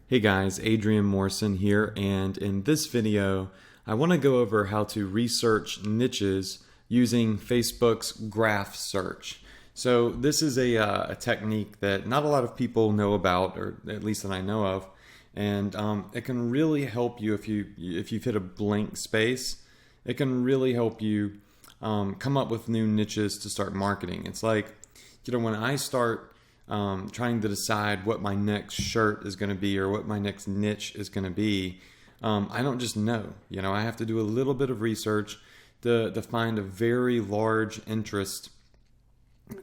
Hey guys, Adrian Morrison here, and in this video, I want to go over how to research niches using Facebook's graph search. So this is a technique that not a lot of people know about, or at least that I know of, and it can really help you if you've hit a blank space. It can really help you come up with new niches to start marketing. It's like, when I start trying to decide what my next shirt is going to be or what my next niche is going to be, I don't just know. I have to do a little bit of research to find a very large interest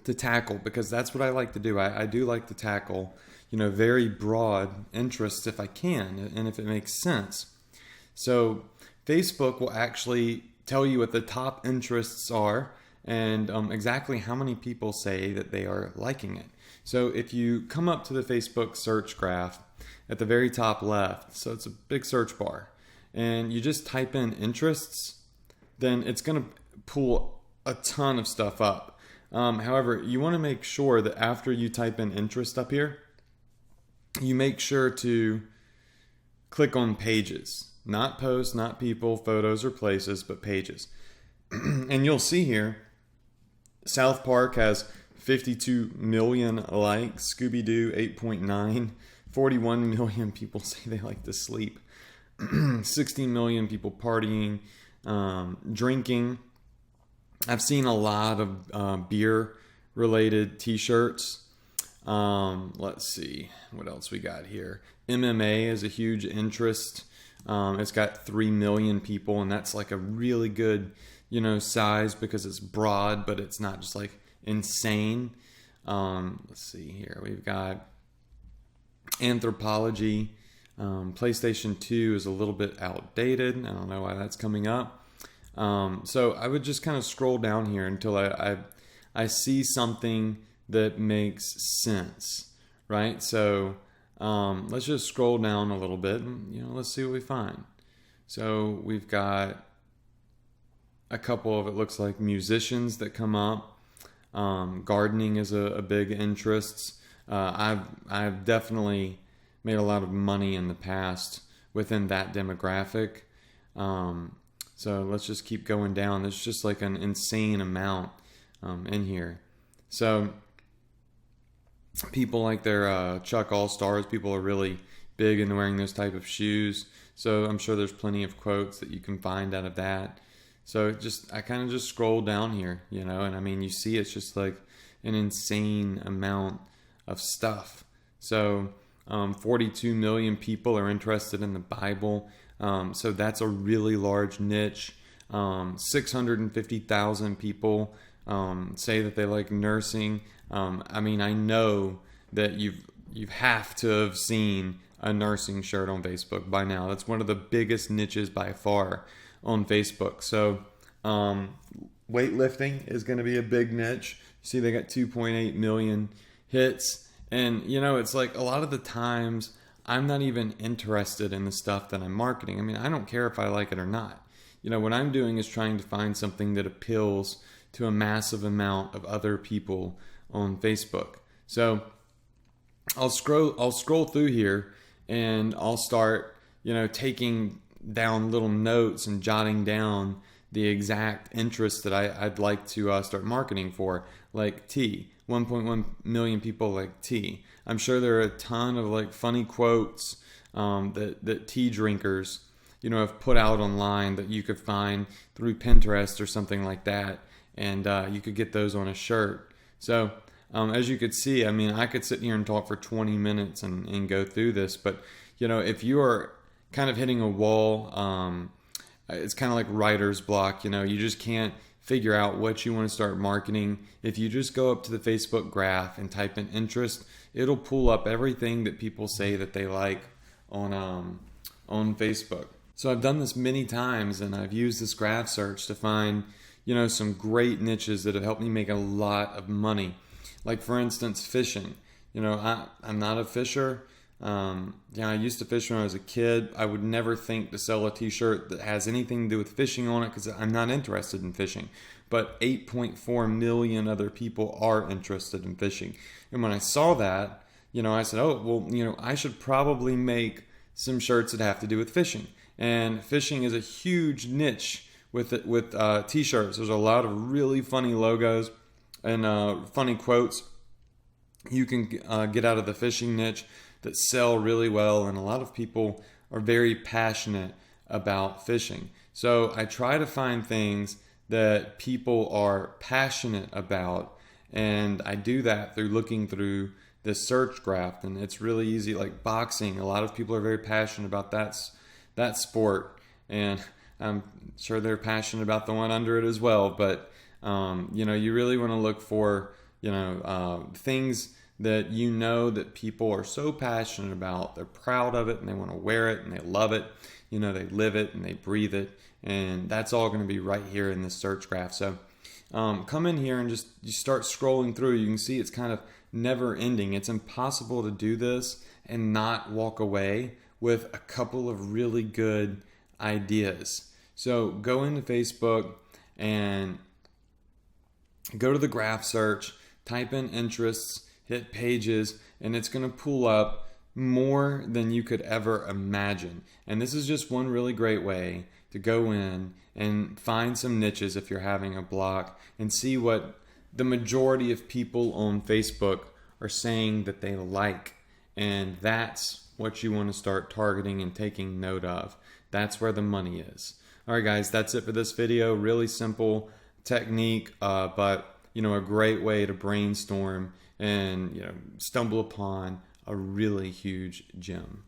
to tackle, because that's what I like to do. I do like to tackle, very broad interests if I can and if it makes sense. So Facebook will actually tell you what the top interests are and exactly how many people say that they are liking it. So if you come up to the Facebook search graph at the very top left, so it's a big search bar, and you just type in interests, then it's going to pull a ton of stuff up. However, you want to make sure that after you type in interest up here, you make sure to click on pages, not posts, not people, photos, or places, but pages. And you'll see here, South Park has 52 million likes, Scooby-Doo 8.9, 41 million people say they like to sleep, 16 million people partying, drinking. I've seen a lot of beer-related t-shirts. Let's see, what else we got here. MMA is a huge interest. It's got 3 million people, and that's like a really good, size, because it's broad, but it's not just like insane. Let's see here. We've got anthropology. PlayStation 2 is a little bit outdated. I don't know why that's coming up. So I would just kind of scroll down here until I see something that makes sense, right? So let's just scroll down a little bit and let's see what we find. So we've got a couple of, it looks like, musicians that come up. Gardening is a big interest. I've definitely made a lot of money in the past within that demographic. So let's just keep going down. There's just like an insane amount in here. So people like their Chuck All-Stars. People are really big into wearing those type of shoes. So I'm sure there's plenty of quotes that you can find out of that. So I kind of just scroll down here, and I mean, you see it's just like an insane amount of stuff. So 42 million people are interested in the Bible. So that's a really large niche. 650,000 people say that they like nursing. I mean, I know that you have to have seen a nursing shirt on Facebook by now. That's one of the biggest niches by far on Facebook. So weightlifting is going to be a big niche. See, they got 2.8 million hits. And, it's like a lot of the times I'm not even interested in the stuff that I'm marketing. I mean, I don't care if I like it or not. What I'm doing is trying to find something that appeals to a massive amount of other people on Facebook. So I'll scroll through here, and I'll start, taking down little notes and jotting down the exact interest that I'd like to start marketing for, like tea. 1.1 million people like tea. I'm sure there are a ton of like funny quotes that tea drinkers, have put out online that you could find through Pinterest or something like that, and you could get those on a shirt. So as you could see, I mean, I could sit here and talk for 20 minutes and go through this, but if you are kind of hitting a wall, it's kind of like writer's block. You just can't figure out what you want to start marketing. If you just go up to the Facebook graph and type in interest, it'll pull up everything that people say that they like on Facebook. So I've done this many times, and I've used this graph search to find some great niches that have helped me make a lot of money. Like, for instance, fishing. I'm not a fisher. I used to fish when I was a kid. I would never think to sell a t-shirt that has anything to do with fishing on it, because I'm not interested in fishing. But 8.4 million other people are interested in fishing. And when I saw that, I said, oh, well, I should probably make some shirts that have to do with fishing. And fishing is a huge niche with t-shirts. There's a lot of really funny logos and funny quotes you can get out of the fishing niche that sell really well, and a lot of people are very passionate about fishing. So I try to find things that people are passionate about, and I do that through looking through this search graph. And it's really easy. Like boxing, a lot of people are very passionate about that sport, and I'm sure they're passionate about the one under it as well. But you really want to look for things that that people are so passionate about. They're proud of it, and they want to wear it, and they love it. They live it and they breathe it, and that's all going to be right here in this search graph. So come in here and just start scrolling through. You can see it's kind of never ending. It's impossible to do this and not walk away with a couple of really good ideas. So go into Facebook and go to the graph search, type in interests, hit pages, and it's going to pull up more than you could ever imagine. And this is just one really great way to go in and find some niches if you're having a block, and see what the majority of people on Facebook are saying that they like. And that's what you want to start targeting and taking note of. That's where the money is. All right, guys, that's it for this video. Really simple technique, but a great way to brainstorm and stumble upon a really huge gem.